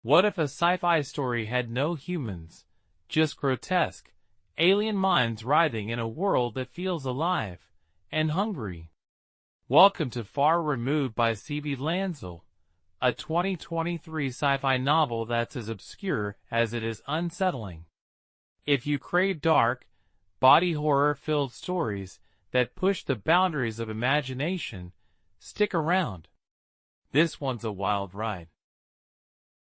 What if a sci-fi story had no humans, just grotesque, alien minds writhing in a world that feels alive and hungry? Welcome to Far Removed by C.B. Lansdell, a 2023 sci-fi novel that's as obscure as it is unsettling. If you crave dark, body horror-filled stories that push the boundaries of imagination, stick around. This one's a wild ride.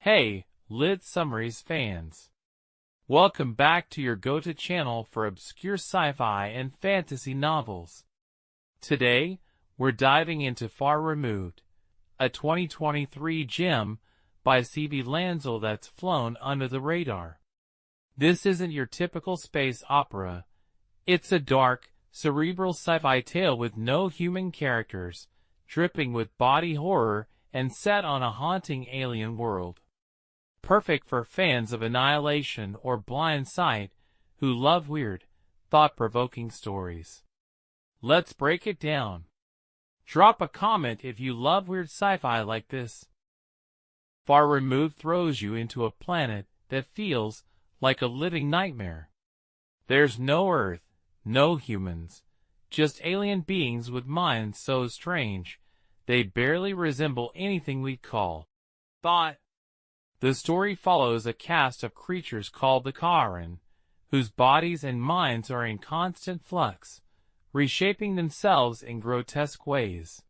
Hey, lit Summaries fans. Welcome back to your go-to channel for obscure sci-fi and fantasy novels. Today, we're diving into Far Removed, a 2023 gem by C.B. Lansdell that's flown under the radar. This isn't your typical space opera. It's a dark, cerebral sci-fi tale with no human characters, dripping with body horror and set on a haunting alien world. Perfect for fans of Annihilation or Blind Sight who love weird, thought-provoking stories. Let's break it down. Drop a comment if you love weird sci-fi like this. Far Removed throws you into a planet that feels like a living nightmare. There's no Earth, no humans, just alien beings with minds so strange they barely resemble anything we'd call thought. The story follows a cast of creatures called the Karen, whose bodies and minds are in constant flux, reshaping themselves in grotesque ways.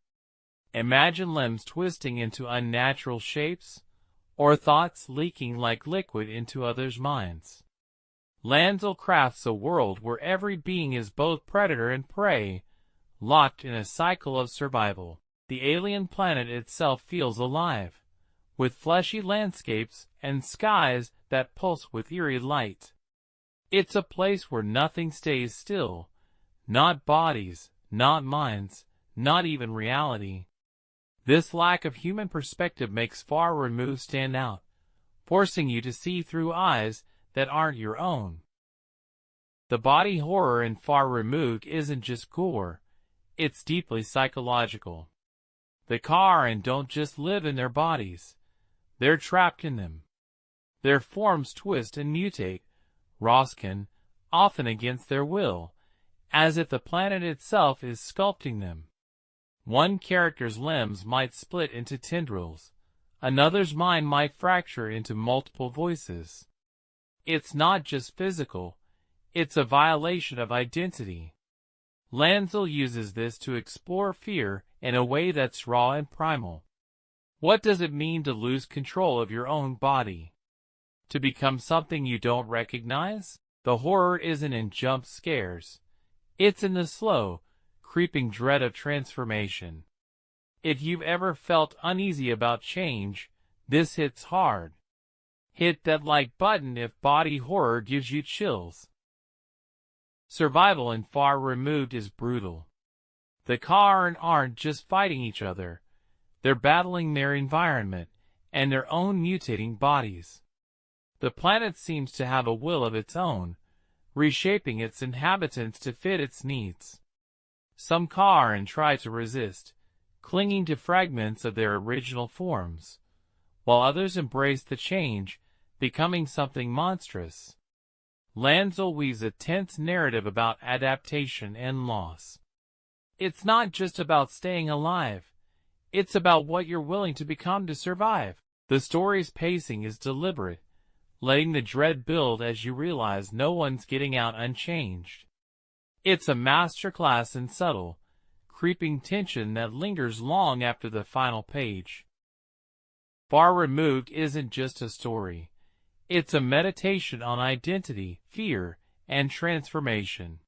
Imagine limbs twisting into unnatural shapes, or thoughts leaking like liquid into others' minds. Lansdell crafts a world where every being is both predator and prey, locked in a cycle of survival. The alien planet itself feels alive, with fleshy landscapes and skies that pulse with eerie light. It's a place where nothing stays still, not bodies, not minds, not even reality. This lack of human perspective makes Far Removed stand out, forcing you to see through eyes that aren't your own. The body horror in Far Removed isn't just gore, it's deeply psychological. The Karen don't just live in their bodies. They're trapped in them. Their forms twist and mutate, Roskin, often against their will, as if the planet itself is sculpting them. One character's limbs might split into tendrils, another's mind might fracture into multiple voices. It's not just physical, it's a violation of identity. Lansdell uses this to explore fear in a way that's raw and primal. What does it mean to lose control of your own body? To become something you don't recognize? The horror isn't in jump scares. It's in the slow, creeping dread of transformation. If you've ever felt uneasy about change, this hits hard. Hit that like button if body horror gives you chills. Survival in Far Removed is brutal. The Karen aren't just fighting each other. They're battling their environment and their own mutating bodies. The planet seems to have a will of its own, reshaping its inhabitants to fit its needs. Some Karen try to resist, clinging to fragments of their original forms, while others embrace the change, becoming something monstrous. Lansdell weaves a tense narrative about adaptation and loss. It's not just about staying alive. It's about what you're willing to become to survive. The story's pacing is deliberate, letting the dread build as you realize no one's getting out unchanged. It's a masterclass in subtle, creeping tension that lingers long after the final page. Far Removed isn't just a story. It's a meditation on identity, fear, and transformation.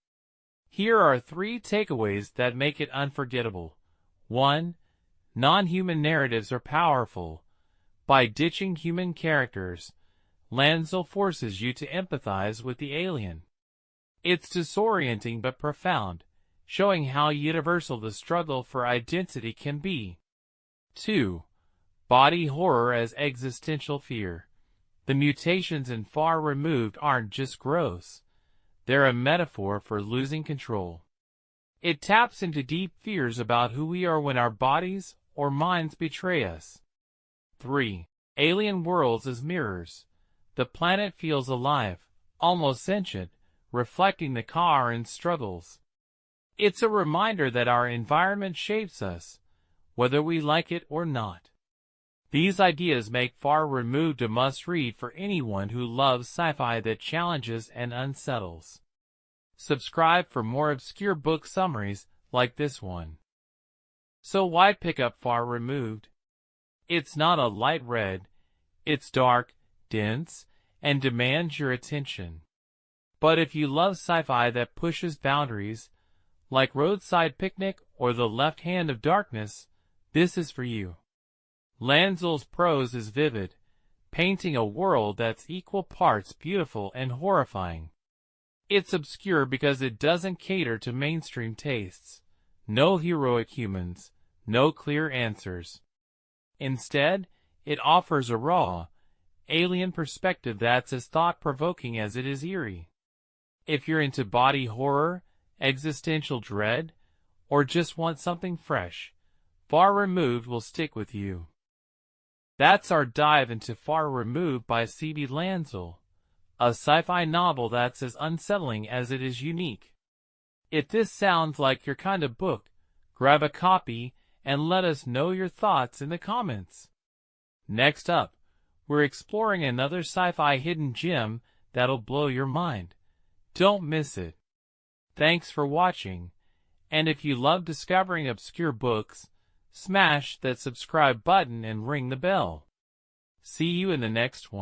Here are 3 takeaways that make it unforgettable. 1. Non-human narratives are powerful. By ditching human characters, Lansdell forces you to empathize with the alien. It's disorienting but profound, showing how universal the struggle for identity can be. 2. Body horror as existential fear. The mutations in Far Removed aren't just gross. They're a metaphor for losing control. It taps into deep fears about who we are when our bodies or minds betray us. 3. Alien worlds as mirrors. The planet feels alive, almost sentient, reflecting the current struggles. It's a reminder that our environment shapes us, whether we like it or not. These ideas make Far Removed a must-read for anyone who loves sci-fi that challenges and unsettles. Subscribe for more obscure book summaries like this one. So why pick up Far Removed? It's not a light read. It's dark, dense, and demands your attention. But if you love sci-fi that pushes boundaries, like Roadside Picnic or The Left Hand of Darkness, this is for you. Lansdell's prose is vivid, painting a world that's equal parts beautiful and horrifying. It's obscure because it doesn't cater to mainstream tastes. No heroic humans, no clear answers. Instead, it offers a raw, alien perspective that's as thought-provoking as it is eerie. If you're into body horror, existential dread, or just want something fresh, Far Removed will stick with you. That's our dive into Far Removed by C.B. Lansdell, a sci-fi novel that's as unsettling as it is unique. If this sounds like your kind of book, grab a copy and let us know your thoughts in the comments. Next up, we're exploring another sci-fi hidden gem that'll blow your mind. Don't miss it. Thanks for watching, and if you love discovering obscure books, smash that subscribe button and ring the bell. See you in the next one.